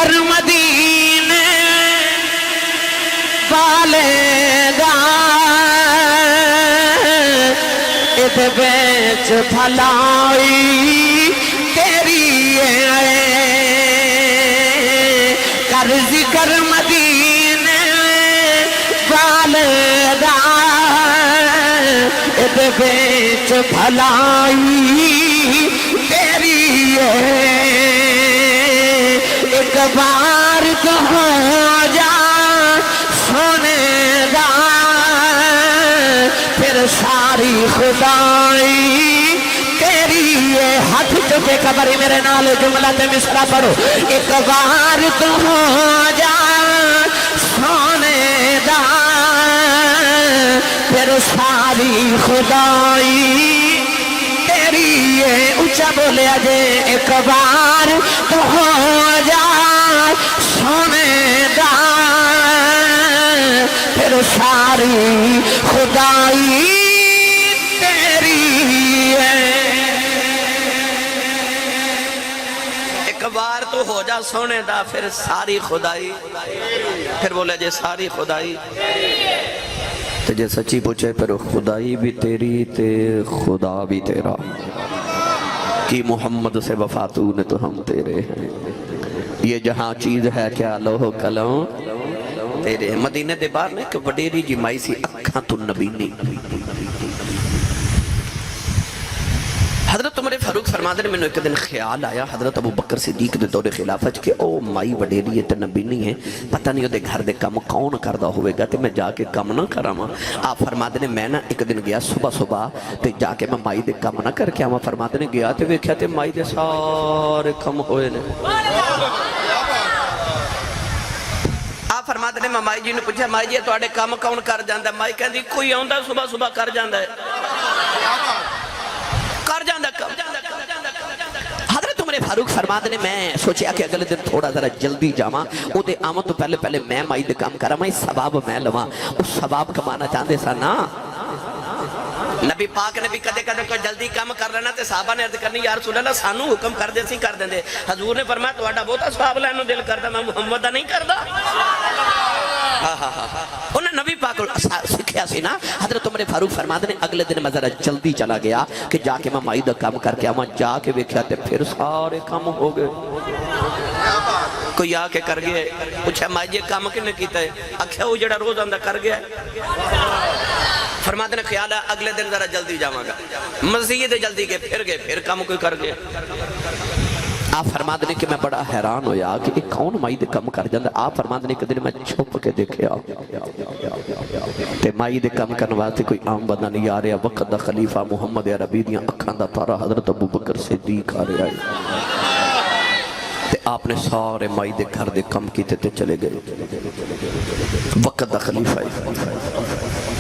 ذکر مدینے والے دا اد بیچ بھلائی تیری ہے کر ذکر مدینے والے دا اد بیچ بھلائی تیری ہے ایک بار تو ہو جا سونے دا پھر ساری خدائی تیری ہے ہاتھ چکے قبری میرے نال جملہ تے مصرع پڑھو ایک بار تو ہو جا سونے دا پھر ساری خدائی تیری ہے اونچا بولے آجے ایک بار تو ہو جا سونے دا پھر ساری خدائی تیری ہے ایک بار تو ہو جا سونے دا پھر ساری خدائی پھر بولے جے ساری خدائی تو جے سچی پوچھے پھر خدائی بھی تیری تے خدا بھی تیرا کہ محمد سے وفا تو نے تو ہم تیرے ہیں یہ جہاں چیز ہے کیا لوہ قلم تیرے مدینہ دے بار نے کہ وڈیری جی مائی سی اکھاں تو نبی نہیں حضرت عمر فاروق فرماتے ہیں میں نے ایک دن خیال آیا حضرت ابو بکر صدیق دے دور خلافت کہ او مائی وڈیری ہے تے نبی نہیں ہے پتہ نہیں دے گھر دے کام کون کردہ ہوئے گا تے میں جا کے کام نہ کراما آپ فرماتے ہیں میں نا ایک دن گیا صبح تے جا کے میں مائی دے کام نہ کر کے آما فرماتے ہیں گیا تے ویکھیا تے مائی دے سارے کم ہوئے نے آپ فرماتے ہیں میں مائی جی نے پوچھا مائی جی تواڈے کام کون کر جاندا ہے مائی کہندی کوئی آوندا صبح کر جاندا ہے حضرت عمر فاروق فرماتے ہیں میں سوچیا کہ اگلے دن تھوڑا ذرا جلدی جاواں او دے آمد تو پہلے میں مائی دے کام کراں میں ثواب میں لواں اس ثواب کمانا چاہندے سا نا نبی پاک نے بھی کدے کوئی جلدی کام کر لینا تے صحابہ نے عرض کرنی یا رسول اللہ سانو حکم کر دے سی کر دیں دے حضور نے فرمایا تواڈا بہتا ثواب لینو دل کردا میں محمد دا نہیں کردا انہیں نبی پاک سکھیا سی نا حضرت عمر فاروق فرماتے ہیں اگلے دن میں ذرا جلدی چلا گیا کہ جا کے میں مائی دا کام کر کے آواں جا کے ویکھیا تے پھر سارے کام ہو گئے کوئی آ کے کر گئے پوچھا مائی جی کام کنے کیتا ہے آکھیا وہ جڑا روز آندا کر گیا فرماتے ہیں خیال ہے اگلے دن ذرا جلدی جاواں گا مزید جلدی گئے پھر کام کوئی کر گئے آپ فرماتے ہیں کہ میں بڑا حیران ہویا کہ یہ کون مائی دے کم کر جاندہ آپ فرماتے ہیں کہ دن میں چھپ کے دیکھے تے مائی دے کم کرنے واسطے کوئی عام بندہ نہیں آ رہا وقت دا خلیفہ محمد عربی دیاں اکھاں دا تارا حضرت ابو بکر صدیق آ رہا ہے تے آپ نے سارے مائی دے گھر دے کم کیتے تے چلے گئے وقت دا خلیفہ ہے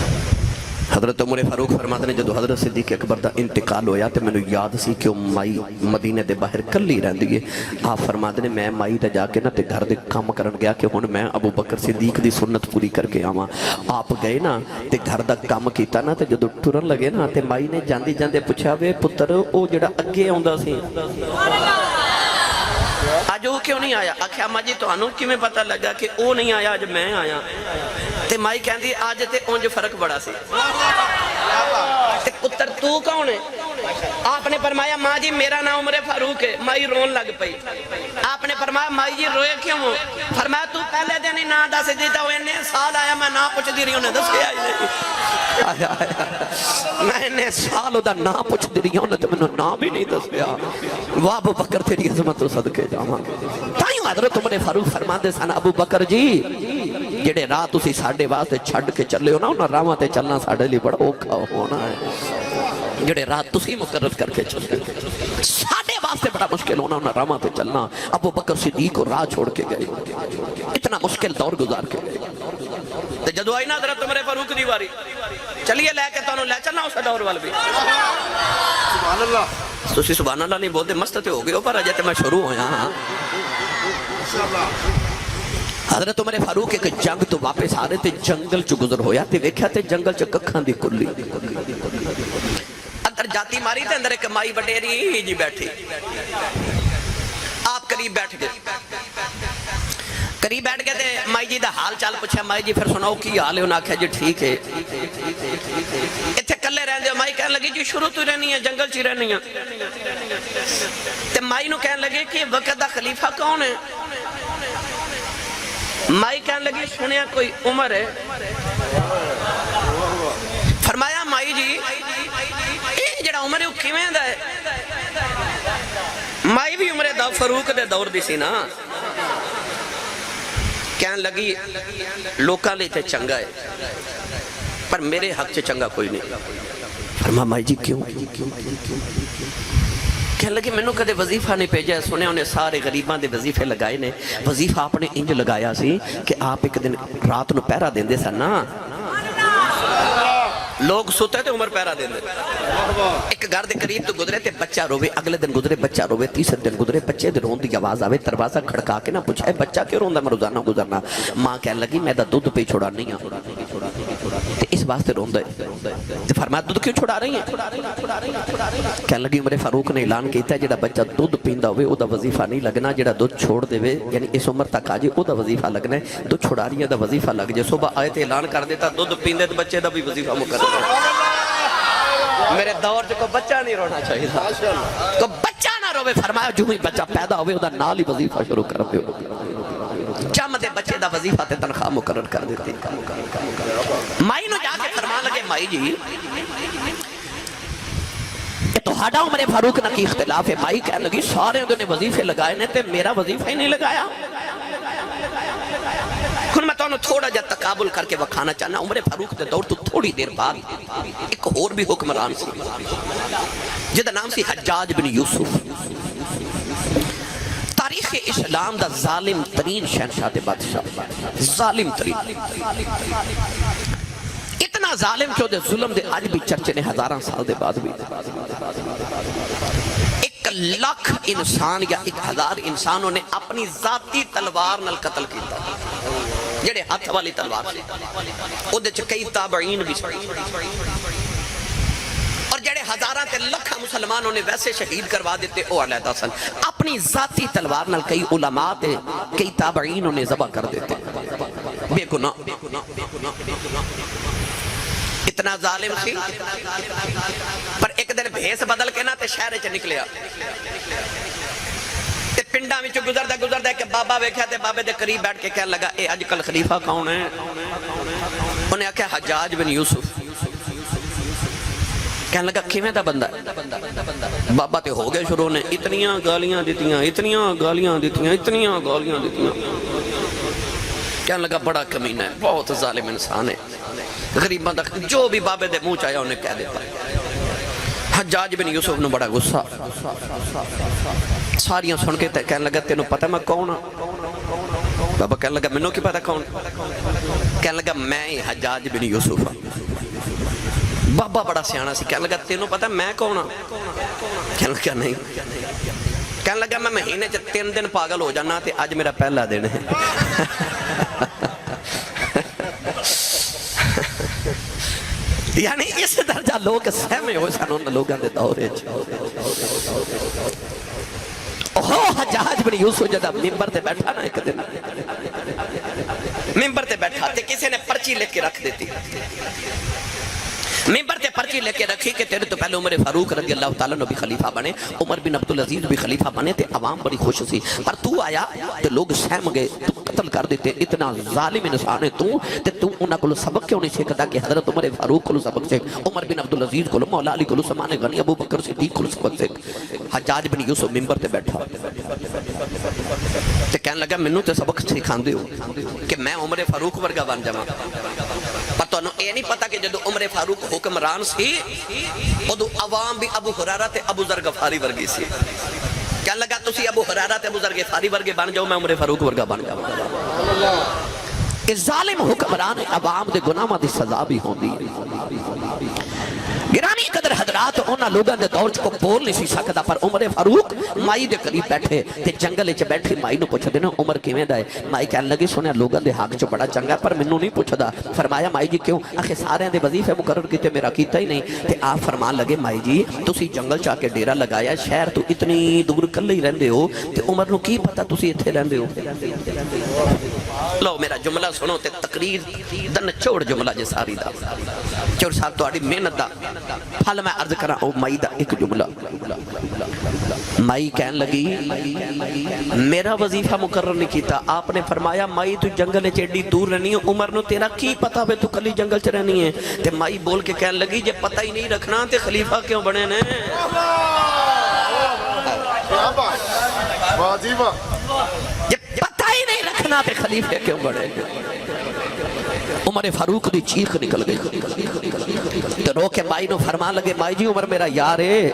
حضرت عمر فاروق فرماتے ہیں جدو حضرت صدیق اکبر دا انتقال ہویا تے میں نے یاد سی کہ مائی مدینہ دے باہر کلی رہن دیئے آپ فرماتے ہیں میں مائی دا جا کے نا تے گھر دے کام کرن گیا کہ ہون میں ابو بکر صدیق دی سنت پوری کر کے آواں آپ گئے نا تے گھر دا کام کیتا نا تے جدو ٹرن لگے نا تے مائی نے جاندی جاندے پوچھا وے پتر او جڑا اگے آندا سی آج وہ کیوں نہیں آیا آکھیا ماں جی تو انہوں کی میں پتہ لگا کہ وہ نہیں آیا آج میں آیا تے مائی کہندی آج تے اونج فرق بڑا سی تے پتر تو کون ہے آپ نے فرمایا ماں جی میرا نام عمر فاروق ہے مائی رون لگ پئی آپ نے فرمایا مائی جی روئے کیوں ہو فرمایا تو پہلے دن ہی نہ دس دیتا ہوئے انہیں سال آیا میں نہ پوچھ دی رہی ہوں نے دس کے آئی میں انہیں سال دا نہ پوچھ دی رہی ہوں نے تو میں نے نہ بھی نہیں دس گیا وہ ابو بکر تیری عظمت صدقے جاواں تائیوں حضرت عمر فاروق فرماتے سن ابو بکر جی جڑے رات اسی ساڑھے واسطے چھڑ کے چلے ہو نا انہاں راواں تے چلنا ساڑھے لی بڑا اوکھا ہونا ہے جڑے رات تسی مقرر کر کے چلے ساڑھے واسطے بڑا مشکل ہونا انہاں راواں تے چلنا ابو بکر صدیق کو راہ چھوڑ کے گئے اتنا مشکل دور گزار کے گئے تے جدو آئی نا حضرت عمر فاروق دی واری چلیے لے کے تانوں لے چلنا اس دور وال بھی سبحان اللہ تسی سبحان اللہ نہیں بولتے مست تے ہو گئے ہو پر اجے تے میں شروع ہویا ہاں حضرت عمر فاروق ایک جنگ تو واپس آ رہے تھے جنگل چو گزر ہویا تے ویکھیا تے جنگل چو ککھاں دی کلی اندر جاتی ماری تے اندر ایک مائی وڈیری جی بیٹھی آپ قریب بیٹھ گئے قریب بیٹھ کے تے مائی جی دا حال چال پوچھا، مائی جی پھر سناؤ کی حال ہے؟ انہوں نے آکھیا جی ٹھیک ہے۔ اتھے کلے رہن دے، مائی کہنے لگی جی شروع تو رہنی ہے جنگل چی رہنی ہے۔ تے مائی نو کہنے لگے کہ وقت دا خلیفہ کون ہے؟ مائی کہنے لگی سنیا کوئی عمر ہے۔ فرمایا مائی جی یہ جڑا عمر ہے وہ کیویں دا ہے؟ مائی بھی عمر دا فاروق دے دور دی سی نا۔ کہنے لگی لوکاں لے تے چنگا ہے پر میرے حق چ چنگا کوئی نہیں۔ فرما مائی جی کیوں؟ کہنے لگی میں نے کدے وظیفہ نہیں بھیجا ہے، سنے انہیں سارے غریبان دے وظیفے لگائے نے، وظیفہ آپ نے انج لگایا سی کہ آپ ایک دن رات نو پہرا دیندے سن نا، لوگ سوتے تھے عمر پہرا دیندے، ایک گھر دے قریب تو گزرے تے بچہ روے، اگلے دن گزرے بچہ روے، تیسرے دن گزرے بچے دے رون دی آواز آوے، دروازہ کھڑکا کے نہ پوچھا ہے بچہ کیوں روندا میں روزانہ گزرنا؟ ماں کہنے لگی میں دا دودھ پہ چھوڑا نہیں ہوں تے اس واسطے روندا ہے۔ تے فرمایا دودھ کیوں چھوڑا رہی ہیں؟ کہنے لگی عمر فاروق نے اعلان کیتا ہے جڑا بچہ دودھ پیندا ہوئے او دا وظیفہ نہیں لگنا، جڑا دودھ چھوڑ دے وے یعنی اس عمر تک آجے او دا وظیفہ لگنا ہے، دودھ چھوڑا رہی ہے دا وظیفہ لگ جائے۔ صبح آئے تے اعلان کر دیتا دودھ پیندے تے بچے دا بھی وظیفہ مقرر ہے۔ میرے دور جو کو بچہ نہیں رونا چاہیے تو بچہ نہ روے، فرمایا جو ہی بچہ پیدا ہوئے ادا نال ہی وظیفہ شروع کر دے، چم دے بچے دا وظیفہ تے تنخواہ مقرر کر دیتی۔ مائی نو جا کے فرما لگے مائی جی تو ہاڈا عمر فاروق نہ کی اختلاف ہے۔ مائی کہنے لگی سارے انہوں نے وظیفے لگائے نے تے میرا وظیفہ ہی نہیں لگایا۔ خود میں تو تھوڑا جا تقابل کر کے وکھانا چاہنا، عمر فاروق دے دور تو تھوڑی دیر بعد ایک اور بھی حکمران سی جدا نام سی حجاج بن یوسف، تاریخ اسلام دا ظالم ترین شہنشاہ دے بادشاہ، ظالم ترین، اتنا ظالم چھو دے ظلم دے آج بھی چرچے نے ہزاراں سال دے بعد بھی 1,00,000 انسان یا 1,000 انسانوں نے اپنی ذاتی تلوار نل قتل کیتا، جڑے ہاتھ والی تلوار سے او دے چ کئی تابعین بھی سن، اور جڑے ہزاراں تے لکھاں مسلمانوں نے ویسے شہید کروا دیتے او علیحدہ سن، اپنی ذاتی تلوار نل کئی علماء تے کئی تابعینوں نے ذبح کر دیتے، بے گناہ اتنا ظالم سی۔ پر ایک دن بھیس بدل کے نا تے شہر چ نکلیا تے پنڈا وچ گزردا کہ بابا ویکھیا تے بابے دے قریب بیٹھ کے کہنے لگا اے اج کل خلیفہ کون ہے؟ انہیں آکھیا حجاج بن یوسف۔ کہنے لگا کیویں دا بندہ ہے؟ بابا تے ہو گئے شروع نے اتنیاں گالیاں دیتیاں، اتنیاں گالیاں دیتیاں، اتنیاں گالیاں دیتیاں۔ کہنے لگا بڑا کمینہ ہے، بہت ظالم انسان ہے، غریباں دا جو بھی بابے دے منہ چاہیا انہیں کہہ دیتا۔ حجاج بن یوسف نے بڑا غصہ، ساریاں سن کے کہنے لگا تینوں پتہ میں کون ہوں؟ بابا کہنے لگا منوں کی پتہ کون؟ کہنے لگا میں حجاج بن یوسف ہوں۔ بابا بڑا سیانا سی، کہنے لگا تینوں پتہ میں کون ہوں؟ کہنے لگا نہیں۔ کہنے لگا میں مہینے 3 دن پاگل ہو جانا تے آج میرا پہلا دن ہے۔ یعنی اس درجہ لوگ سہمے ہوئے سن ان لوگاں دے دورے چ۔ اوہ حجاج بن یوسف جدا ممبر تے بیٹھا نا ایک دن، ممبر تے بیٹھا تے کسی نے پرچی لکھ کے رکھ دیتی، ممبر تے پرچی لے کے رکھی کہ تیرے تو پہلے عمر فاروق رضی اللہ تعالیٰ نے بھی خلیفہ بنے، عمر بن عبدالعزیز بھی خلیفہ بنے تے عوام بڑی خوش سی، پر تو آیا تے لوگ سہم گئے، تو قتل کر دیتے، اتنا ظالم انسان ہے تے تو انہاں کو سبق کیوں نہیں سیکھتا کہ حضرت عمر فاروق کو سبق سیکھ، عمر بن عبدالعزیز کو، مولا علی کو، عثمان غنی، ابو بکر صدیق کو سبق سیکھ۔ حجاج بن یوسف ممبر تے بیٹھا تے کہنے لگا مینوں تے سبق سکھاندے ہو کہ میں عمر فاروق ورگا بن جاواں، پر تانوں اے نہیں پتا کہ جدو عمر فاروق حکمران سی ادو عوام بھی ابو ہریرہ تے ابو ذر غفاری ورگی سی۔ کہنے لگا تسی ابو ہریرہ تے ابو ذر غفاری ورگے بن جاؤ، میں عمر فاروق ورگا بن جاؤں۔ کہ ظالم حکمران عوام دے گناہاں دی سزا بھی ہوندی ہے۔ گرامی قدر حضرات انہاں لوگاں دے دور کو بول نہیں سی سکدا، پر عمر فاروق مائی دے قریب بیٹھے تے جنگل وچ بیٹھے مائی نو پوچھدے نا عمر کیویں دا ہے؟ مائی کہن لگی سنیا لوگاں دے حق چ بڑا چنگا پر مینوں نہیں پوچھدا۔ فرمایا مائی جی کیوں؟ آخے سارے دے وظیفے مقرر کیتے میرا کیتا ہی نہیں۔ تے آپ فرمان لگے مائی جی تسی جنگل چا کے ڈیرا لگایا، شہر تو اتنی دور کلے ہی رہندے ہو تے عمر نو کی پتہ تسی ایتھے رہندے ہو؟ لو میرا جملہ سنو تے تقریر دن چھوڑ جملہ جے ساری دا چور صاحب تہاڈی محنت دا پھل میں عرض کراں او مائی دا ایک جملہ۔ مائی کہن لگی میرا وظیفہ مقرر نہیں کیتا۔ آپ نے فرمایا مائی تو جنگل ایڈی دور رہنی ہے، عمر نو تیرا کی پتا بے تو کلی جنگل چ رہنی ہے؟ تے مائی بول کے کہن لگی جے پتہ ہی نہیں رکھنا تے خلیفہ کیوں بنے نے؟ جے پتہ ہی نہیں رکھنا تے خلیفہ کیوں بنے؟ عمر فاروق دی چیخ نکل گئی تے رو کے مائی نو فرمان لگے مائی جی عمر میرا یار ہے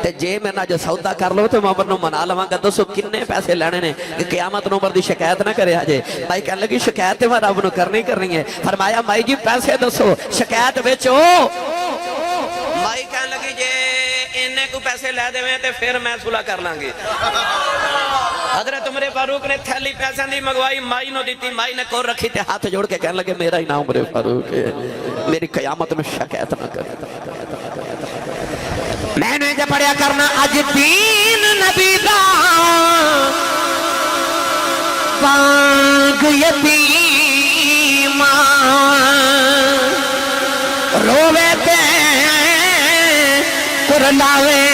تے جے میں نہ جو سودا کر لو تے میں عمر نو منا لواں گا، دسو کنے پیسے لینے نے کہ قیامت نو عمر دی شکایت نہ کرے آجے۔ مائی کہنے لگی شکایت میں رب نو کرنی ہے۔ فرمایا مائی جی پیسے دسو شکایت بیچو۔ مائی کہنے لگی جے انہیں کو پیسے لے دے تے پھر میں صلح کر لیں گے۔ حضرت عمر فاروق نے تھیلی پیسے دی منگوائی مائی نو دیتی، مائی نے کور رکھی تے ہاتھ جوڑ کے کہنے لگے میرا ہی نام عمر فاروق ہے، میری قیامت میں شکایت نہ کرے۔ میں نے جب پڑھیا کرنا اج دین نبی دا بانگ یتیم روے تے کرلاوے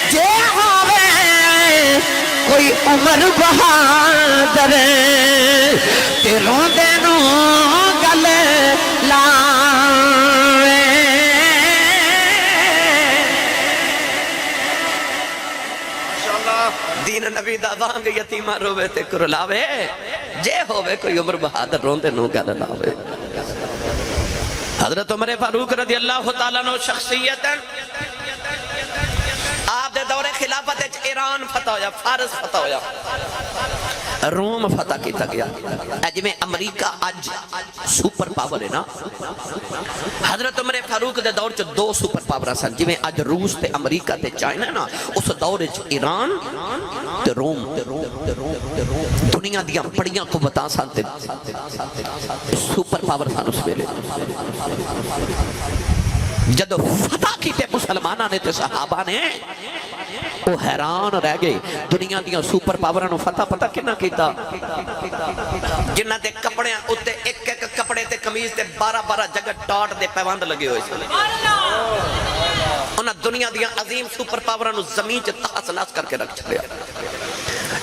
جے ہوئے کوئی عمر بہادر تے روندے نو گل لاوے۔ دین نبی دا بانگ یتیمہ روے تے کرلاوے جے ہوئے کوئی عمر بہادر روندے نو گل لاوے۔ حضرت عمر فاروق رضی اللہ تعالیٰ عنہ شخصیت آپ دے دور خلافت ایران فتح ہویا، فارس فتح ہویا، روم فتح کیتا گیا۔ جویں امریکہ اج سپر پاور ہے نا، حضرت عمر فاروق دے دور چ دو سپر پاور سن، جویں اج روس تے امریکہ تے چائنا نا، اس دور وچ ایران تے روم دنیا دیاں بڑیاں قوتاں سن تے سپر پاور سن اس ویلے۔ جدو فتح کیتے مسلمانہ نے تے صحابہ نے وہ حیران رہ گئے۔ دنیا دیاں سپر پاورانو فتح پتہ کنا کیتا؟ جنہ دے کپڑے اتے ایک ایک کپڑے تے کمیز تے 12 جگہ ڈاٹ دے پیوند لگے ہوئے سن۔ انہاں دنیا دیاں عظیم سپر پاورانو زمین چ تحس نحس کر کے رکھ چھڑیا۔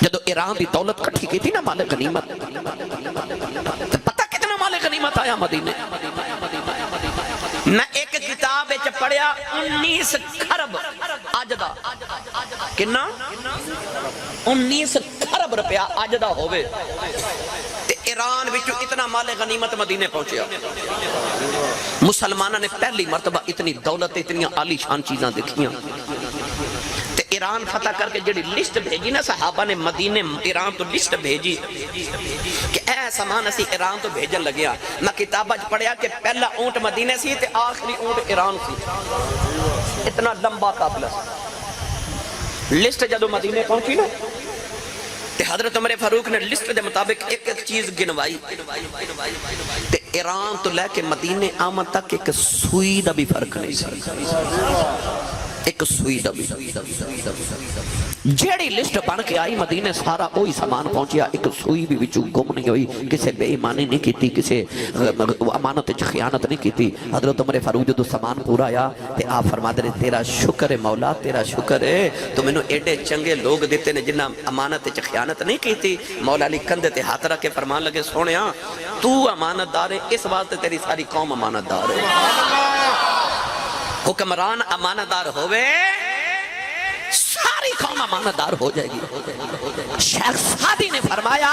جدو ایران دی دولت کٹھی کی تھی نا مال غنیمت، پتہ کتنا مال غنیمت آیا مدینے؟ میں ایک کتاب وچ پڑھیا 19 خرب اج دا کنا 19 خرب روپیہ اج دا ہوئے تے ایران وچوں اتنا مال غنیمت مدینے پہنچیا۔ مسلمانہ نے پہلی مرتبہ اتنی دولت اتنی عالی شان چیزاں دیکھیاں۔ تے ایران فتح کر کے جڑی لسٹ بھیجی نا صحابہ نے مدینے ایران تو لسٹ بھیجی کہ اے سامان اسی ایران تو بھیجن لگیا۔ میں کتابہ پڑھیا کہ پہلا اونٹ مدینے سی تے آخری اونٹ ایران سی، اتنا لمبا قافلہ۔ لسٹ جدو مدینے پہنچی نا تے حضرت عمر فاروق نے لسٹ دے مطابق ایک ایک چیز گنوائی تے ایران تو لے کے مدینے آمد تک ایک سوئی دا بھی فرق نہیں سی، ایک سوئی دا بھی۔ جیڑی لسٹ بن کے آئی مدینے سارا وہی سامان پہنچیا، ایک سوئی بھی وچوں گم نہیں ہوئی، کسے بے ایمانی نہیں کیتی، کسے امانت وچ خیانت نہیں کیتی۔ حضرت عمر فاروق جدو سامان پورا آیا تے آپ فرماتے رہے تیرا شکر ہے مولا، تیرا شکر ہے تو مینوں ایڈے چنگے لوگ دیتے نے جنہاں امانت وچ خیانت نہیں کیتی۔ مولا علی کندھے تے ہاتھ رکھ کے فرمان لگے سونیا تو امانت دار ہے، اس واسطے تیری ساری قوم امانت دار ہے۔ حکمران امانت دار ہوئے ساری قوم امانت دار ہو جائے گی۔ شیخ سعدی نے فرمایا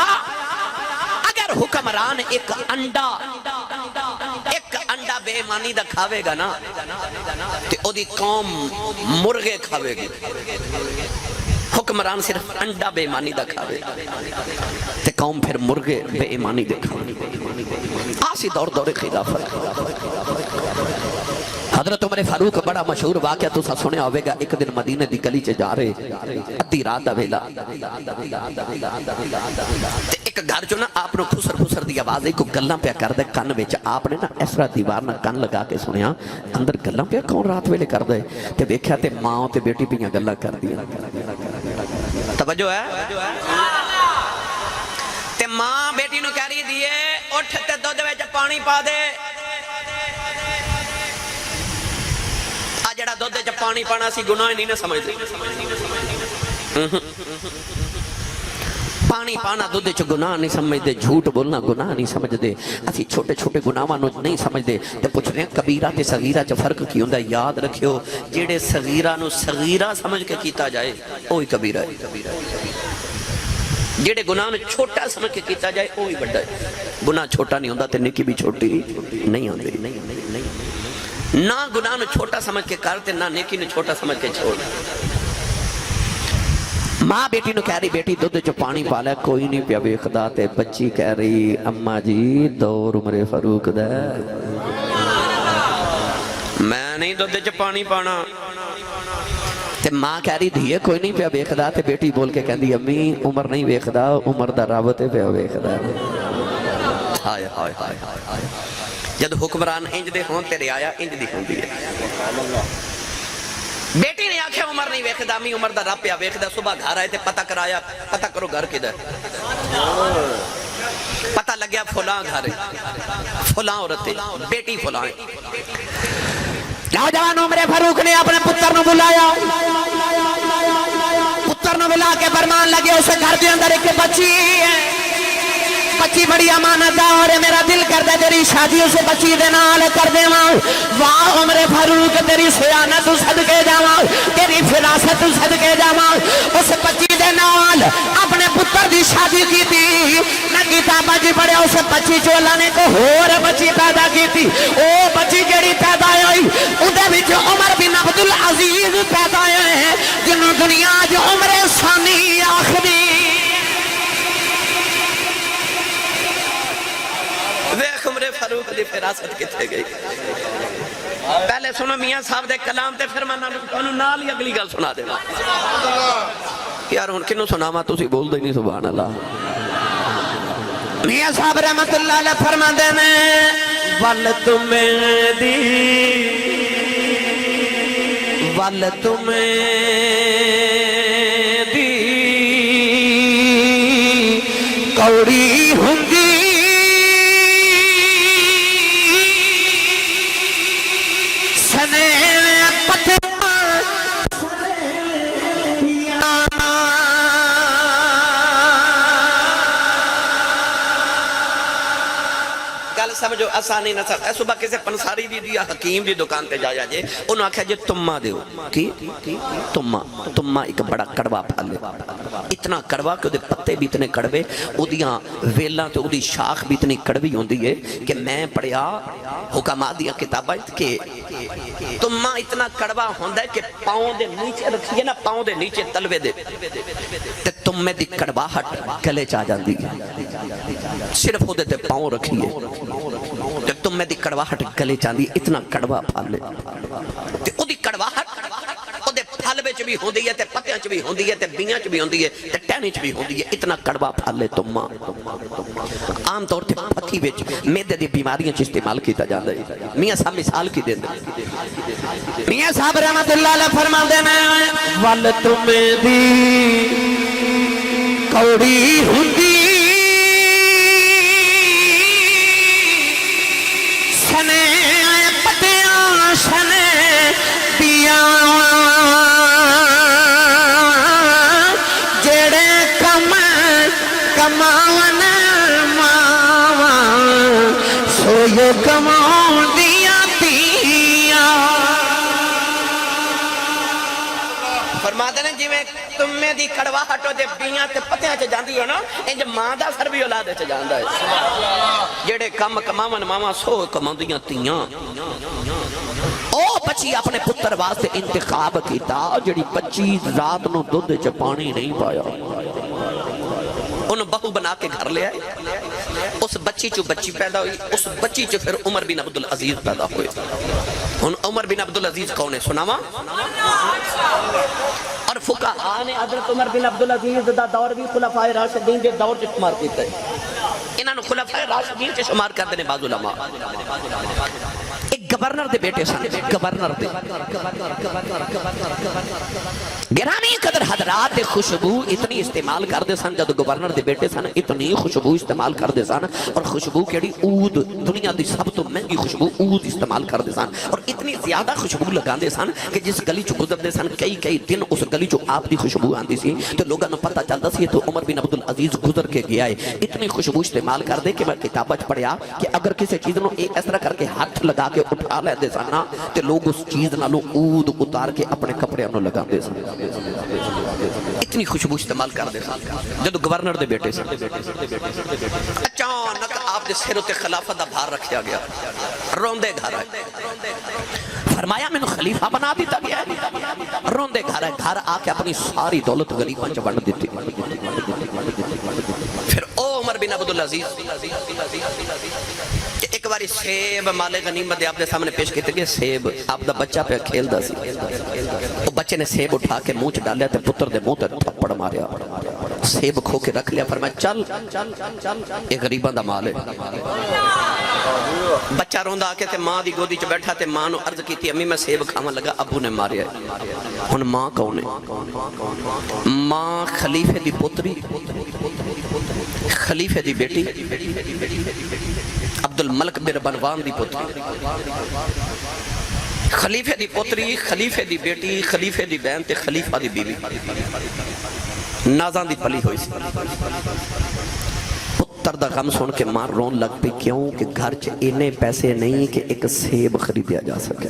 اگر حکمران ایک انڈا بے ایمانی دا کھاوے گا نا تے او دی قوم مرغے کھاوے گی۔ حکمران صرف انڈا بے ایمانی دا کھاوے تے قوم پھر مرغے بے ایمانی دے کھاوے آسی دور خلافت حضرت عمر فاروق بڑا مشہور واقعہ تو سا سنے ہوئے گا ایک دن مدینہ دی گلی چے جا رہے ادھی رات دا ویلا ایک گھر جو نا آپ نے خسر دی آواز ایک گلاں پہ کر دے کن وچ آپ نے نا اس طرح دیوار نہ کن لگا کے سنیا اندر گلاں پہ کون رات ویلے کر دے تے ویکھیا تے ماں تے بیٹی پیاں گلاں کر دیا توجہ ہے تے ماں بیٹی نو کہہ رہی دیے اٹھ تے دودھ وچ پانی پا دے جڑا دودھ وچ پانی پانا سی گناہ نہیں نہ سمجھدے پانی پانا دودھ وچ گناہ نہیں سمجھدے جھوٹ بولنا گناہ نہیں سمجھدے اسی چھوٹے چھوٹے گناہاں نو نہیں سمجھدے تے پوچھ رہے ہیں کبیرہ تے صغیرہ چ فرق کی ہوندا یاد رکھیو جڑے صغیرہ نو صغیرہ سمجھ کے کیتا جائے وہی کبیرہ ہے جڑے گناہ نو چھوٹا سمجھ کے کیتا جائے وہی بڑا ہے گناہ چھوٹا نہیں ہوندا تے نیکی بھی چھوٹی نہیں ہوندی نہ گناہ نو چھوٹا سمجھ کے کرتے نہ نیکی نو چھوٹا سمجھ کے چھوڑ ماں بیٹی نو کہہ رہی بیٹی دودھ چ پانی پا لے کوئی نہیں پیا ویکھدا تے بچی کہہ رہی اماں جی دور عمر فاروق دا میں نہیں دودھ چ پانی پانا تے ماں کہہ رہی دھیے کوئی نہیں پیا ویکھدا تے بیٹی بول کے کہندی امی عمر نہیں ویکھدا عمر دا رب تے پیا ویکھدا ہائے ہائے ہائے ہائے جد حکمران انج دے ہون تے رعایا انج دی ہوندی ہے بیٹی نے آکھیا عمر نہیں ویکھدا امی عمر دا رب پیا ویکھدا صبح گھر آئے تے پتہ کرایا پتہ کرو گھر کدھر پتہ لگیا فلاں گھر فلاں عورت بیٹی فلاں نوجوان عمر فاروق نے اپنے پتر نو بلایا پتر نو بلا کے فرمان لگے اسے گھر دے اندر ایک بچی ہے بچی بڑی امانت دار ہے میرا دل کرتا ہے تیری شادی اسے بچی دے نال کر دے واہ عمر فاروق تیری سیانت صدقے جاواں تیری فراست صدقے جاواں اس بچی دے نال اپنے پتر دی شادی کی تھی نہ کتاباں جی پڑھیا اس بچی جو اللہ نے کو ہور بچی پیدا کی تھی او بچی جڑی پیدا ہوئی اودے وچ عمر بن عبد العزیز پیدا ہوئے ہیں جنوں دنیا جو عمر ثانی آخری ویکھ عمر فاروق دی فراست کتے گئی پہلے سنو میاں صاحب دے کلام تے پھر میں انہوں نال ہی اگلی گل سنا دینا یار ہن کنوں سناواں تسی بول دے نہیں سبحان اللہ میاں صاحب رحمت اللہ علیہ فرماندے نے ول تمہیں دی کوڑی ہوندی سمجھو آسانی نہ سمجھ صبح کسے پنساری دی دیا حکیم دی دکان تے جایا جے انہوں آکھا جے تمہ دیو کی تمہ ایک بڑا کڑوا پھل اتنا کڑوا کہ وہ دے پتے بھی اتنے کڑوے او دیاں ویلاں تے او دی شاخ بھی اتنی کڑوی ہوندی ہے کہ میں پڑھیا حکمہ دیا کتابہ کہ تمہ اتنا کڑوا ہوندہ ہے کہ پاؤں دے نیچے رکھیے نا پاؤں دے نیچے تلوے دے تے تمہ دی کڑوا ہٹ گلے چاہ جاندی صرف ہو دیتے پاؤں رکھیے جب تم میں دی کڑواہٹ گلے چاندی اتنا کڑوا پھل تے او دی کڑواہٹ او دے پھل وچ بھی ہوندی ہے تے پتیاں وچ بھی ہوندی ہے تے بیاں وچ بھی ہوندی ہے تے ٹہنی وچ بھی ہوندی ہے اتنا کڑوا پھل ہے تما عام طور تے پکی وچ معدے دی بیماریاں وچ استعمال کیتا جاندا ہے میاں صاحب مثال کی دیندے میاں صاحب رحمت اللہ علیہ فرماندے نے ول تمہیں دی کوڑی ہوندی جڑے کماون ماوا سویو کماؤں دیا تیاں فرماتے ہیں جی میں تمہیں دی کڑوا ہٹو دے بیاں تے پتیاں چے جاندی ہو نا انج ماں دا سر بھی اولاد چے جاندا ہے جڑے کم کماون ماوا سو کماؤں دیا تیاں او بچی اپنے پتر واسطے انتخاب کیتا جڑی بچی رات نو دودھ چ پانی نہیں پایا انہوں بہو بنا کے گھر لے آئے اس بچی چو بچی پیدا ہوئی اس بچی چو پھر عمر بن عبدالعزیز پیدا ہوئے ان عمر بن عبدالعزیز کون ہے سناوا اور فقہاء نے حضرت عمر بن عبدالعزیز دا دور بھی خلفاء راشدین دے دور چ شمار کیتا ہے انہاں نے خلفاء راشدین چ شمار کر دینے بعض علماء ایک گورنر دے بیٹے سن گورنر دے گرامی قدر حضرات دے خوشبو اتنی استعمال کر دے سن جب گورنر دے بیٹے سن اتنی خوشبو استعمال کر دے سن اور خوشبو کیڑی عود دنیا دی سب تو مہنگی خوشبو عود استعمال کر دے سن اور اتنی زیادہ خوشبو لگا دے سن کہ جس گلی چو گزر دے سن کئی دن اس گلی چو آپ دی خوشبو آندی سی تو لوگاں نو پتہ چلدا سی تو عمر بن عبدالعزیز گزر کے گیا ہے اتنی خوشبو استعمال کر دے کہ میں کتاب وچ پڑھیا کہ اگر کسی چیز نو اس طرح کر کے ہاتھ لگا کے اٹھا لے دے سن نا تے لوگ اس چیز نالوں عود اتار کے اپنے کپڑے نو لگا دے سن اتنی خوشبو استعمال کر دے سن جدو گورنر دے بیٹے سن اچانک آپ دے سر تے خلافت دا بھار رکھیا گیا روندے گھر آئے فرمایا میں نے خلیفہ بنا دیتا گیا روندے گھر آئے گھر آ کے اپنی ساری دولت غریباں چ بانٹ دیتی پھر او عمر بن عبدالعزیز ایک باری سیب مال غنیمت دے آپ دے سامنے پیش کیتے گئے سیب آپ دا بچہ پہ کھیل دا سی وہ بچے نے سیب اٹھا کے منہ چ ڈالیا تے پتر دے منہ تے تھپڑ ماریا سیب کھو کے رکھ لیا فرمایا چل یہ غریباں دا مال ہے بچہ روندا آ کے تے ماں دی گودی چ بیٹھا تے ماں نو عرض کیتی امی میں سیب کھاواں لگا ابو نے ماریا ہن ماں کون ہے ماں خلیفے دی پتری خلیفے دی بیٹی عبد الملک بن بنوان دی پتری خلیفے دی پتری خلیفے دی بیٹی خلیفے دی بہن تے خلیفہ دی بیوی نازاں دی پلی ہوئی سی پتر دا غم سن کے ماں رون لگ پی کیوں کہ گھر چ انے پیسے نہیں کہ ایک سیب خریدیا جا سکے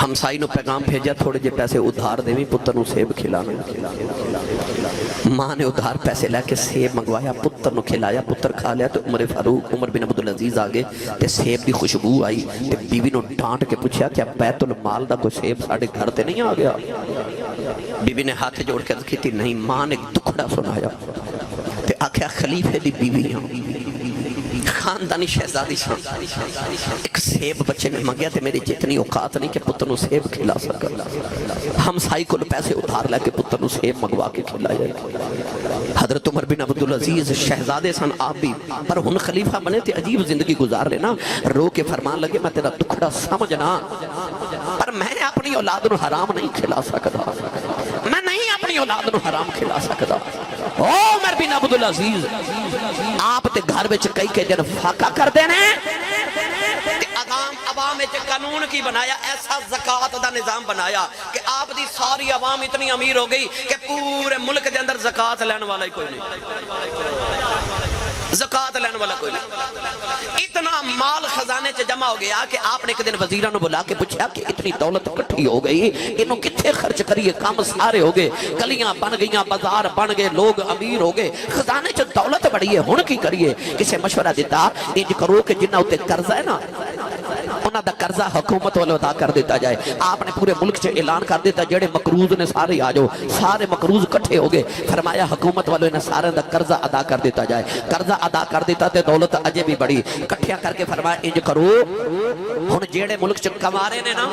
ہمسائی نو پیغام بھیجا تھوڑے جے پیسے ادھار دے بھی پتر نو سیب کھلانا ماں نے ادھار پیسے لے کے سیب منگوایا پتر نو کھلایا پتر کھا لیا تو عمر فاروق عمر بن عبدالعزیز آگے تے سیب دی خوشبو آئی تے بیوی نو ڈانٹ کے پوچھا کیا بیت المال دا کوئی سیب ساڑھے گھر تے نہیں آ گیا بیوی نے ہاتھ جوڑ کے کہتی تھی نہیں ماں نے دکھڑا سنایا تے آکھیا خلیفے دی بیوی ہاں خاندانی شہزادی شان ایک سیب بچے نے مانگیا تے میری جتنی اوقات نہیں کہ پتر نو سیب کھلا سکا ہمسائی کو پیسے ادھار لے کے پتر نو سیب منگوا کے کھلایا حضرت عمر بن عبدالعزیز شہزادے سن آپ بھی پر ہن خلیفہ بنے تے عجیب زندگی گزار لینا رو کے فرمان لگے میں تیرا دکھڑا سمجھنا پر میں اپنی اولاد نو حرام نہیں کھلا سکتا میں نہیں اپنی اولاد نو حرام کھلا سکتا عمر بن عبدالعزیز آپ تے گھر بچ کئی جن فاقہ کر دینے عوام میں قانون کی بنایا ایسا زکاة دا نظام بنایا کہ آپ دی ساری عوام اتنی امیر ہو گئی کہ پورے ملک دے اندر زکاة لینے والا ہی کوئی نہیں زکاة لینے والا کوئی نہیں اتنا مال خزانے سے جمع ہو گیا کہ آپ نے ایک دن وزیرہ نو بلا کے پوچھا کہ اتنی دولت کٹھی ہو گئی انہوں کتنے خرچ کریے کام سارے ہو گئے گلیاں بن گئیاں بازار بن گئے لوگ امیر ہو گئے خزانے سے دولت بڑی ہے ہن کی کریے کسے مشورہ دیتا انج کرو کہ جنہ ہوتے قرضہ ہے نا انہاں دا قرضہ حکومت والے ادا کر دیتا جائے آپ نے پورے ملک سے اعلان کر دیتا جڑے مقروض نے سارے آ جاؤ سارے مقروض کٹھے ہو گئے فرمایا حکومت والوں نے سارے دا قرضہ ادا کر دیتا جائے قرضہ ادا کر دیتا تے دولت اجے بھی بڑی کٹھیا کر کے فرمایا انج کرو ہن جڑے ملک چ کمارے نے نا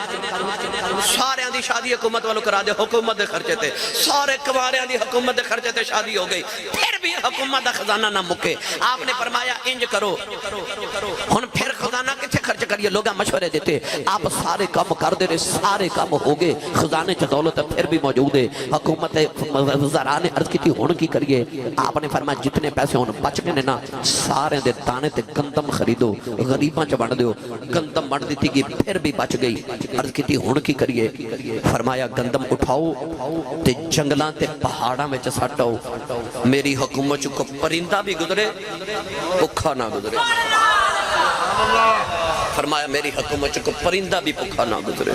سارے دی شادی حکومت والوں کرا دے حکومت دے خرچے تے سارے کماریاں دی حکومت دے خرچے تے شادی ہو گئی پھر بھی حکومت دا خزانہ نہ مکے آپ نے فرمایا انج کرو ہن پھر خزانہ کتھے خرچ کریے لوگ مشورے دیتے آپ سارے کام کر دے رہے سارے کام ہو گئے خزانے چ دولت پھر بھی موجود ہے حکومت وزراء نے عرض کی تھی ہن کی کریے آپ نے فرمایا جتنے پیسے ہن بچ گئے نا سارے دے دانے تے گندم خریدو غریباں چ بانٹ دیو گندم بانٹ دیتی گئی پھر بھی بچ گئی عرض کی تھی ہن کی کریے فرمایا گندم اٹھاؤ تے جنگلاں تے پہاڑاں وچ سٹاؤ میری حکومت چ کو پرندہ بھی گزرے بھوکا نہ گزرے فرمایا میری حکومت کو پرندہ بھی بھوکا نہ گزرے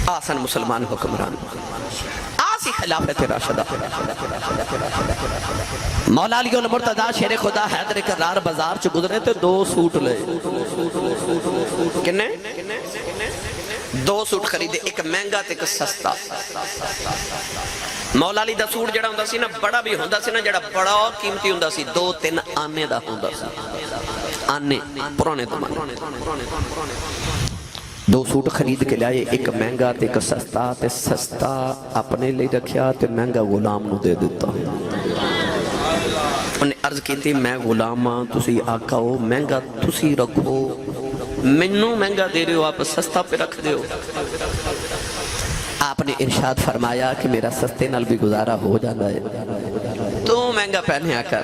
آسن مسلمان حکمران آسی خلافت راشدہ مولا علی المرتضی شیر خدا حیدر کرار بازار چ گزرے تے 2 سوٹ لے کنے دو سوٹ خریدے، ایک مہنگا تے ایک سستا۔ مولا علی دا سوٹ جڑا ہوندا سی نا بڑا بھی ہوندا سی نا، جڑا بڑا قیمتی ہوندا سی 2-3 آنے دا ہوندا سی، آنے پرانے زمانے۔ دو سوٹ خرید کے لائے، ایک مہنگا تے ایک سستا، تے سستا اپنے لئے رکھیا تے مہنگا غلام نو دے دیتا۔ انہیں عرض کی تھی میں غلام ہاں، تسی آقا ہو، مہنگا تسی رکھو، منو مہنگا دے رہے ہو، آپ سستا پہ رکھ دے ہو۔ آپ نے ارشاد فرمایا کہ میرا سستے نال بھی گزارا ہو جانا ہے، تو مہنگا پہنے آکر۔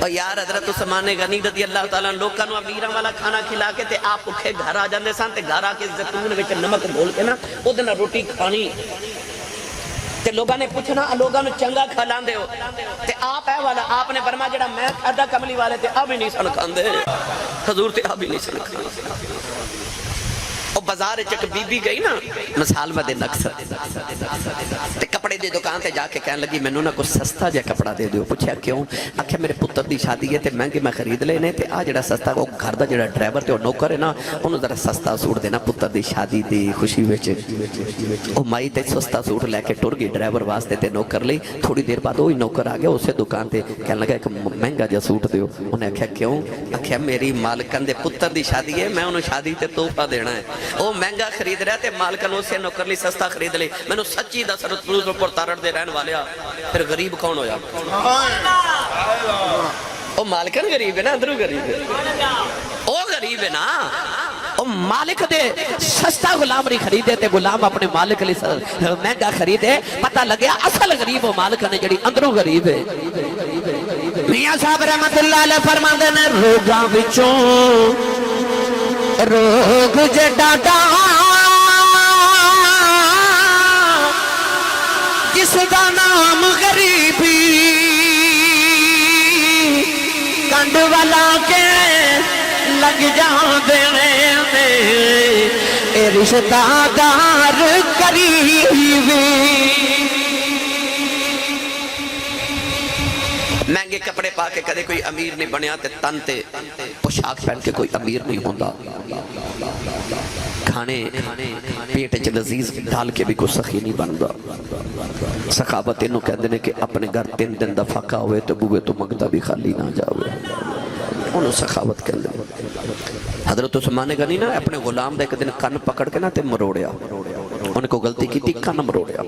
اور یار حضرت عثمان غنی رضی اللہ تعالیٰ لوکاں نو امیراں والا کھانا کھلا کے تے آپ بھکھے گھر آ جاندے سن، تے گھر آ کے زیتون وچ نمک گھول کے نا اودے نال روٹی کھانی، تے لوگاں نے پوچھنا لوگاں نو چنگا کھلاندے ہو، تے آپ ہے والا آپ نے فرمایا جڑا میں کھادا کملی والے تے اب ہی نہیں سن کھاندے، حضور تے اب ہی نہیں سن کھاندے۔ اور بازار چک بی بی گئی نا مثال مدے نقصد تے کپڑے دے دکان تے جا کے کہنے لگی میں نہ کچھ سستا جا کپڑا دے دیو۔ پوچھا کیوں؟ آکھیا میرے پتر دی شادی ہے تے مہنگے میں خرید لینے، تے آ جڑا سستا وہ گھر دا جڑا ڈرائیور تے وہ نوکر ہے نا انہوں ذرا سستا سوٹ دینا پتر دی شادی دی خوشی وچ۔ او مائی تے سستا سوٹ لے کے ٹر گئی ڈرائیور واسطے تے نوکر لئی، تھوڑی دیر بعد وہی نوکر آ گیا اسے دکان تے کہنے لگا ایک مہنگا جا سوٹ دیو۔ انہیں آکھیا کیوں؟ آکھیا میری مالکن دے پتر دی شادی ہے، میں انہوں شادی تے تحفہ دینا ہے، وہ مہنگا خرید رہا تے مالکن اسے نوکر لی سستا خرید لے۔ میں نے سچی دا سرط پروز پر تارڑ دے رہن والے پھر غریب کون ہویا؟ وہ مالکن غریب ہے نا، اندروں غریب ہے، وہ غریب ہے نا، وہ مالک دے سستا غلام نہیں خریدے تے غلام اپنے مالک لی مہنگا خریدے، پتہ لگیا اصل غریب وہ مالکن ہے جڑی اندروں غریب ہے۔ میاں صاحب رحمت اللہ علیہ فرماندے نے روگاں وچوں روگ جڑا جس دا نام غریبی کنڈ والا کے لگ جاندے نے اے رشتہ دار قریبی۔ مہنگے کپڑے پا کے کدے کوئی امیر نہیں بنیا تے تن تے پوشاک پہن کے کوئی امیر نہیں ہوندا۔ کھانے پیٹ چ لذیذ ڈال کے بھی کوئی سخی نہیں بندا۔ سخاوت انہوں کہندے نے کہ اپنے گھر 3 دن دا فاقہ ہوئے تو بوئے تو منگتا بھی خالی نہ جاوے، انہوں سخاوت کہندے۔ حضرت عثمان غنی نا اپنے غلام دا ایک دن کن پکڑ کے نا تے مروڑیا، انہیں کو غلطی کی تھی کن مروڑیا۔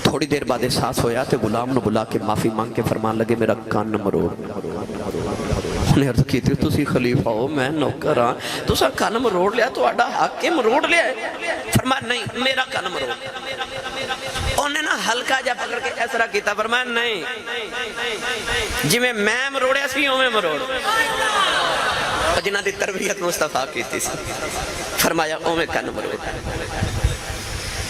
تھوڑی دیر بعد احساس ہویا تے غلام نو بلا کے معافی مانگ کے فرمان لگے میرا کان مروڑ۔ انہیں عرض کی تھی تسی خلیفہ ہو میں نوکر ہاں، تسا کان مروڑ لیا تو آڈا حق کے مروڑ لیا ہے؟ فرمایا نہیں میرا کان مروڑ۔ انہیں نا ہلکا جا پکڑ کے ایسرا کیتا، فرمایا نہیں جی میں مروڑیا سی ہوں میں مروڑ، جنہ دی تربیت مصطفیٰ کی تھی فرمایا او میں کان مروڑ۔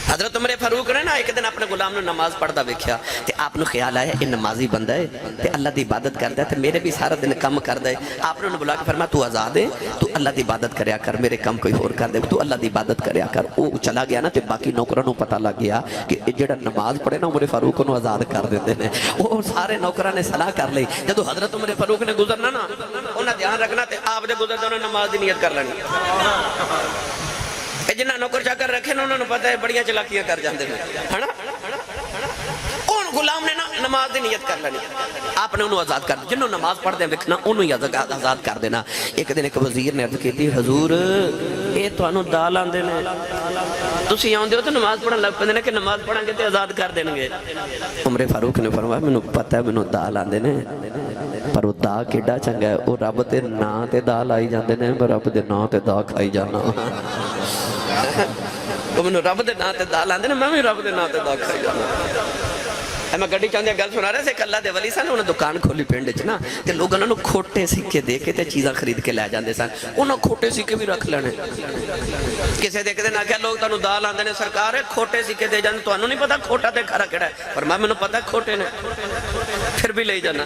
حضرت عمر فاروق نے نا ایک دن اپنے غلام نے نماز پڑھدا ویکھیا تے آپ نو خیال آیا یہ نمازی بندہ ہے تے اللہ دی عبادت کردا ہے تے میرے بھی سارا دن کم کردا ہے۔ آپ نے انہوں بلا کے فرمایا تو آزاد ہے، تو اللہ دی عبادت کریا کر، میرے کم کوئی اور کر دے، تو اللہ دی عبادت کریا کر۔ وہ چلا گیا نا تے باقی نوکراں نو پتہ لگ گیا کہ جڑا نماز پڑھے نا عمر فاروق نو آزاد کر دیندے نے۔ وہ سارے نوکراں نے صلاح کر لئی، جدوں حضرت عمر فاروق نے گزرنا نا انہاں دھیان رکھنا تے آپ دے گزرتے انہوں نے نماز دی نیت کر لینی۔ جنہ نوکر چاکر رکھے نا انہوں نے پتہ ہے بڑیاں چلاکیاں کر جاندے میں، ہے نا؟ ان غلام نے نا نماز دی نیت کر لینی، آپ نے انہوں آزاد کر دینا، جنہوں نماز پڑھ دیں وکھنا انہوں ہی آزاد کر دینا۔ ایک دن ایک وزیر نے عرض کی تھی حضور اے تو انہوں دال آندے نے، تسی آندے ہو تو نماز پڑھن لگ پندے نے کہ نماز پڑھن کے تے آزاد کر دیں گے۔ عمر فاروق نے فرمایا میں نے پتہ ہے میں دال آندے نے، پر وہ دا کیڑا چنگا ہے، وہ رب تے نا تے دال آئی جاندے نے، میں رب تے نا تے دا کھائی جانا۔ وہ میں رب دے نا تے دال آندے نے، میں بھی رب دے نا تے دا کھائی جانا۔ میں گھڑی چاہندے گل سنا رہے سے کہ اللہ دے ولی سن، انہوں دکان کھولی پنڈ چ نا تے لوگ انہوں کھوٹے سکے دے کے تے چیزاں خرید کے لے جاندے سن، انہوں کھوٹے سکے بھی رکھ لینے۔ کسے دیکھ دے نہ کہ لوگ تانوں دال آندے نے سرکار ہے کھوٹے سکے دے جاندے، تانوں نہیں پتہ کھوٹا تے کھرا کیڑا ہے، پر میں پتہ کھوٹے نے پھر بھی لے جانا۔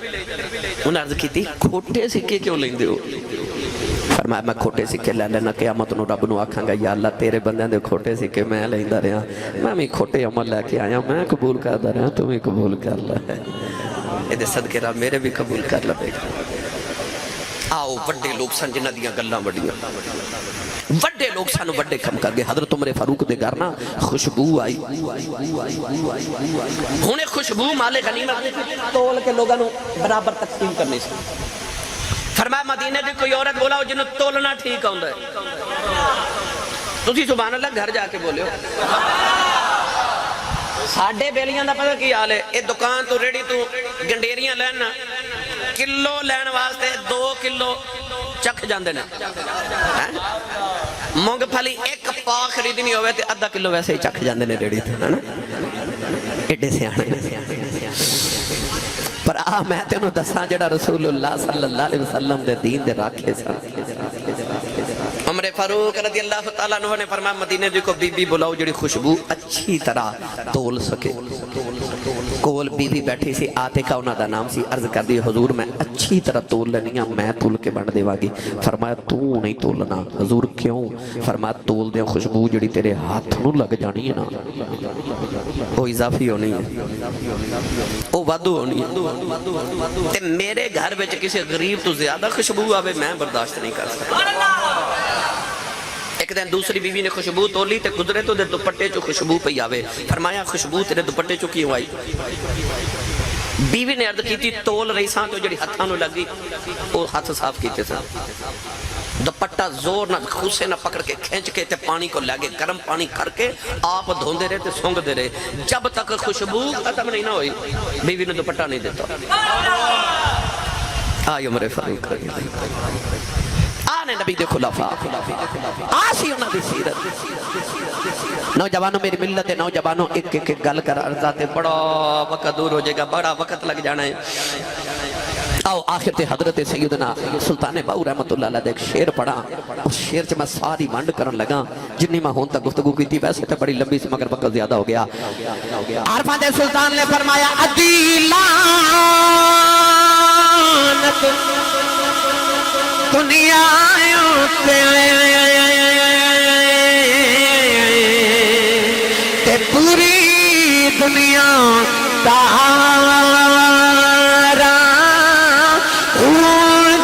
انہوں عرض کی تھی کھوٹے سکے کیوں لیندے ہو؟ فرمایا میں کھوٹے سکے لے لینا، قیامت نو رب نو آکھاں گا یا اللہ تیرے بندیاں دے کھوٹے سکے میں لیندا رہا، میں بھی کھوٹے عمل لے کے آیا، میں قبول کردا رہا، تم بھی قبول کر لے، اے دے صدقے رب میرے بھی قبول کر لے۔ آؤ وڈے لوگ سن جنہ دیاں گلاں وڈیاں وڈے لوگ سانو وڈے کم کر گئے حضرت عمر فاروق دے گھر نا خوشبو آئی ہونے خوشبو مال غنیمت تول کے لوگاں نو برابر تقسیم کرنی سی فرمایا مدینے دی کوئی عورت بولا جنہوں تولنا ٹھیک ہوندا ہے تسی سبحان اللہ گھر جا کے بولے ہو ساڑھے بیلیاں دا پتہ کی حال ہے اے دکان تو ریڈی تو گنڈیریاں لینا کلو لین واسطے 2 کلو چکھ جاندے نا مونگ پھلی ایک پا خریدنی ہوئے تے آدھا کلو ویسے ہی چکھ جاندے نے ریڈی تھے نا ایڈے سے آنے پر میں تینوں دساں جڑا رسول اللہ صلی اللہ علیہ وسلم دے دین دے راکھے سا عمر فاروق رضی اللہ تعالیٰ عنہ نے فرمایا مدینے دی کو بی بی بلاؤ جڑی خوشبو اچھی طرح تول سکے کول بی بی بیٹھی سی آتے کا انہا دا نام سی عرض کر دی حضور میں اچھی طرح تول لنیاں میں تول کے بڑھ دے واگی فرمایا تو نہیں تولنا حضور کیوں فرمایا تول دے خوشبو جڑی تیرے ہاتھ نو لگ جانی ہے نا وہ اضافی ہونی ہے وہ وادو ہونی ہے تے میرے گھر بچ کسی غریب تو زیادہ خوشبو آوے میں برداشت نہیں کر سکتا ایک دن دوسری بیوی نے خوشبو تولی تے گزرے تو دے دوپٹے چو خوشبو پہ آوے فرمایا خوشبو تیرے دوپٹے چو کیوں آئی بیوی نے عرض کی تھی تول رہی ساں تو جڑی ہتھانو لگی وہ ہاتھ صاف کیتے ساں دوپٹہ زور نہ خوسے نہ پکڑ کے کھینچ کے تے پانی کو لگے گرم پانی کر کے آپ دھوندے رہے تے سونگ دے رہے جب تک خوشبو ختم نہیں نہ ہوئی بیوی نے دوپٹہ نہیں دیتا آئی عمر فاروق آنے نبی دے خلافہ آسی انہاں دی سیرت نوجوانوں میری ملت ہے نوجوانوں ایک ایک گل کر ارزاتے بڑا وقت دور ہو جائے گا بڑا وقت لگ جانا ہے آؤ آخر تے حضرت سیدنا سلطان باو رحمت اللہ علیہ دے ایک شیر پڑھا اس شیر چھ میں ساری وانڈ کرن لگا جنہی میں ہون تک گفتگو کی تھی ویسے تے بڑی لمبی سی مگر وقت زیادہ ہو گیا عارفان دے سلطان نے فرمایا عدیلانت دنیا تے پوری دنیا تارا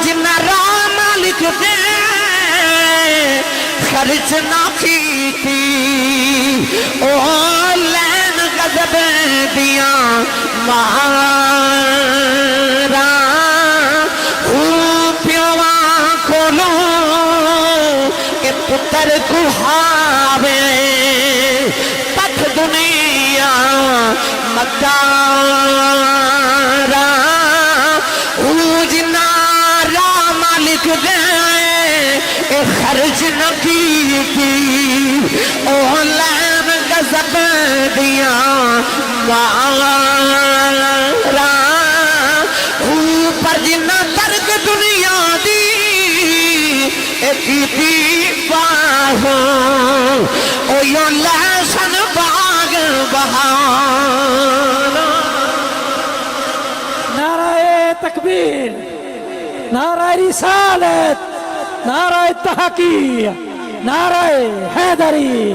جن رام لکھ دے خرچ نہ کی تھی او لین غضب دیاں مارا پتر کہاوے پتھ دنیا مدارا جنا رام لکھ دے اے خرچ نہ کی تھی او لین غضب دیا مارا پر جنا ترک دنیا دی ایک او یو لحسن باغ بہانا نعرہ تکبیر نعرہ رسالت نعرہ تحقیق نعرہ حیدری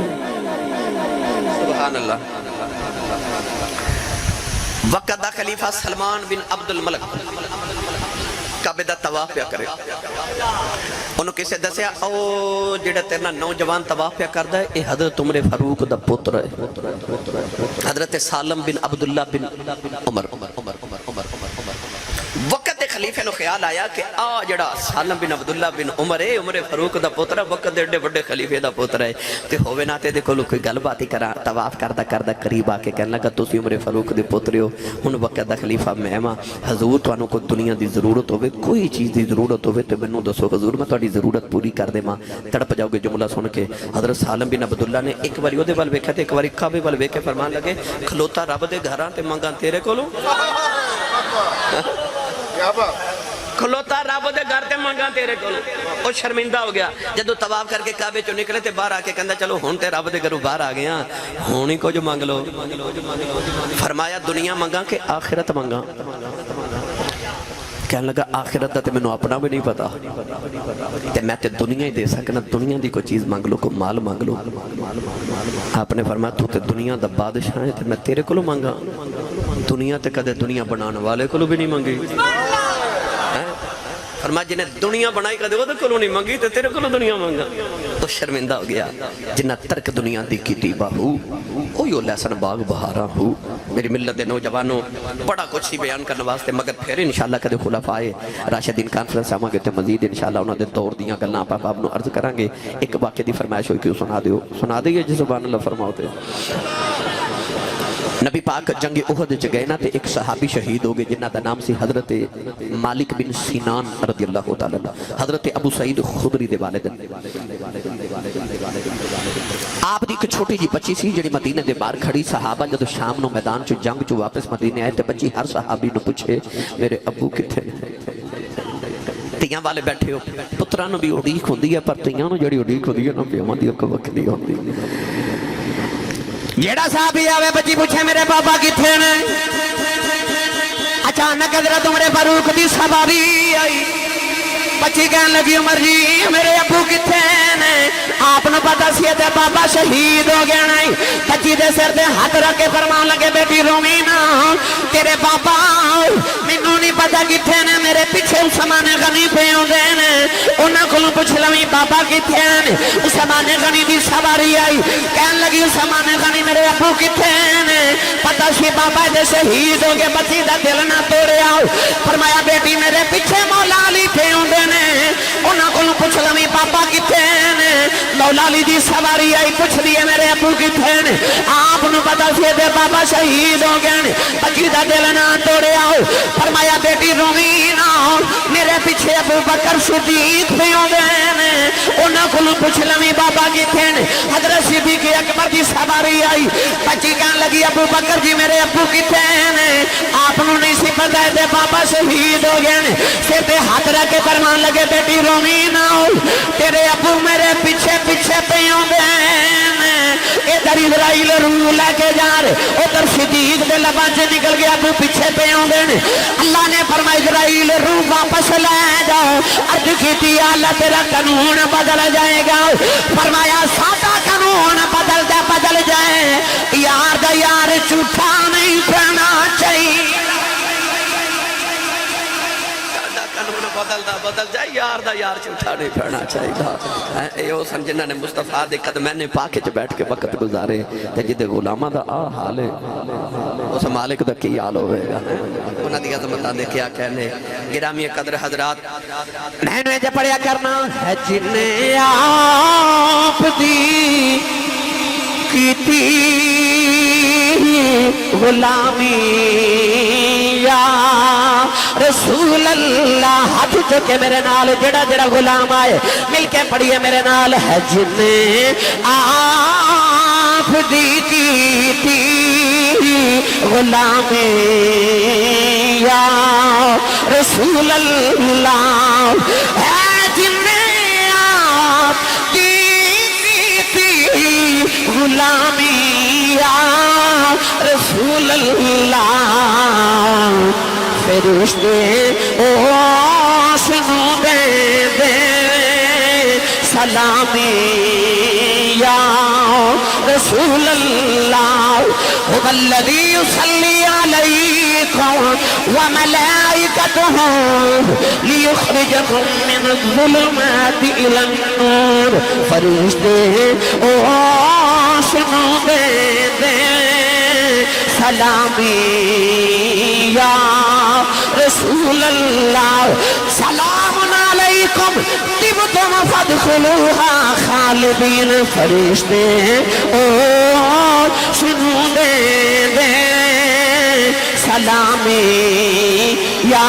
سبحان اللہ وقت دا خلیفہ سلمان بن عبد الملک کعبے دا طواف پیا کرے انہوں کسے دسیا او جڑا تیرنا نوجوان طواف پیا کردا ہے اے حضرت عمر فاروق دا پتر ہے حضرت سالم بن عبداللہ بن عمر وقت خلیفے نو خیال آیا کہ آ جڑا سالم بن عبداللہ بن عمر ہے عمر فاروق دا پتر ہے وقت دے بڑے خلیفے دا پتر ہے تے ہووے نہ تے دے کولو کوئی گل باتی کرا طواف کردا قریب آ کے کہن لگا تسی عمر فاروق دے پتر ہو ہن وقت دا خلیفہ میں ہاں حضور تانوں کو دنیا دی ضرورت ہوے کوئی چیز دی ضرورت ہوے تے مینوں دسو حضور میں تہاڈی ضرورت پوری کر دیواں تڑپ جاؤ گے جملہ سن کے حضرت سالم بن عبداللہ نے ایک بار اودے ول ویکھیا تے ایک بار کعبے ول ویکھ کے فرمان لگے کھلوتا رب دے گھراں تے منگاں تیرے کولوں کھلوتا رب دے گھر تے منگاں تیرے کولوں او شرمندہ ہو گیا جدوں طواف کر کے کعبے چوں نکلے تے باہر آ کے کہندا چلو ہن تے رب دے گھروں باہر آ گیا ہن ہی کچھ منگ لو فرمایا دنیا منگاں کہ آخرت منگاں کہنے لگا آخرت دا تے مینوں اپنا بھی نہیں پتا تے میں تے دنیا ہی دے سکنا دنیا دی کوئی چیز مانگ لو کوئی مال مانگ لو آپ نے فرمایا تو تے دنیا دا بادشاہ ہے تے میں تیرے کولوں مانگا دنیا تے کدے دنیا بنانے والے کولوں بھی نہیں مانگی فرمایا جنہیں دنیا بنائی کدے وہ کولوں نہیں منگی تے تیرے کولوں دنیا منگا تو شرمندہ ہو گیا جنہ ترک دنیا دی کیتی باہو اوہی لہسن باغ بہارا ہو میری ملت دے نوجوانوں بڑا کچھ ہی بیان کرنے واسطے مگر پھر انشاءاللہ کدے خلفائے راشدین کانفرنس آواں گے تے مزید انشاءاللہ انہوں نے دور دیاں گلنا آپ آپ نو عرض کریں گے ایک واقعے دی فرمائش ہوئی کیوں سنا دیئے جی سبحان اللہ فرماؤتے نبی پاک جنگ احد گئے نا تے ایک صحابی شہید ہو گئے جنہ دا نام سی حضرت مالک بن سینان رضی اللہ تعالیٰ حضرت ابو سعید خدری دے والد آپ دی ایک چھوٹی جی بچی سی جڑی مدینہ دے باہر کھڑی صحابہ جدو شام نو میدان چو جنگ چو واپس مدینہ آئے تے بچی ہر صحابی نو پوچھے میرے ابو کتھے تیاں والے بیٹھے ہو پترانو بھی اڑیک ہوندی ہے پر تیاں نو جڑی اڑیک ہوندی ہے نا پیامان دی اکا وقت دی ہوندی جیڑا صحابی آوے بچی پوچھے میرے بابا کتھے نے اچانک حضرت عمر فاروق دی سواری آئی بچی کہن لگی عمر جی میرے ابو کتھے نے آپ نو پتا سی تے بابا شہید ہو گیا نہیں بچی دے سر دے ہاتھ رکھ کے فرمان لگے بیٹی رومی نا تیرے بابا مینوں نہیں پتا کتھے نے میرے پیچھے عثمان غنی پہ ہوندے نے انہاں کولوں پوچھ لویں بابا کتھے نے عثمان غنی دی سواری آئی کہن لگی عثمان غنی میرے ابو کتھے نے پتا سی بابا دے شہید ہو گئے بچی دا دل نہ توڑیا فرمایا بیٹی میرے پیچھے مولا علی پہ ہوندے نے انہاں کولوں پوچھ لویں بابا کتھے نے مولا علی دی سواری آئی پوچھ دیئے میرے ابو کتھے نے آپ نو پتا سی دے بابا شہید ہو گئے نے بچی دا دل نہ توڑیا فرمایا بیٹی رومی نا میرے پیچھے ابو بکر صدیق پہ ہوندے نے انہاں کولوں پوچھ لویں بابا کتھے نے حضرت صدیق اکبر دی سواری آئی بچی کہن لگی ابو بکر جی میرے ابو کتھے نے آپ نو نہیں سی پتا دے بابا شہید ہو گئے نے سر تے ہاتھ رکھ کے فرمان لگے بیٹی رومی نا تیرے ابو میرے پیچھے پیچھے پہ ہوندے نے ادھر اسرائیل روح لے کے جا رہے ادھر صدیق دے لباں سے نکل گیا ابو پیچھے پہ ہوندے نے اللہ نے فرمایا اسرائیل روح واپس لے جاؤ عرض کیتی اللہ تیرا قانون بدل جائے گا فرمایا سادہ قانون بدل جائے یار دا یار جھوٹا نہیں کہنا چاہیے بدل جائے یار دا یار جھوٹا نہیں پھڑنا چاہیے یہ سن جنہاں نے مصطفیٰ دے قدمین پاک وچ بیٹھ کے وقت گزارے تے جدے غلاماں دا آ حال ہے اس مالک دا کی حال ہوئے گا انہاں دی عظمتاں دے کیا کہنے گرامی قدر حضرات میں نے جب پڑھیا کرنا ہے جن آپ دی کیتی غلامی یا رسول اللہ ہاتھ چکے میرے نال جڑا جڑا غلام آئے مل کے پڑھیے میرے نال ہے جن آپ دی کیتی غلامی یا رسول اللہ ہے جن آپ دی کیتی غلامی یا رسول اللہ فرشتے سنو دے سلامی یا رسول اللہ هو الذي يصلي عليكم وملائكته ليخرجكم من الظلمات إلى النور فرشتے سنو دے سلامی یا رسول اللہ سلام علیکم طبتم فادخلوها خالدین فرشتے سنو دے سلامی یا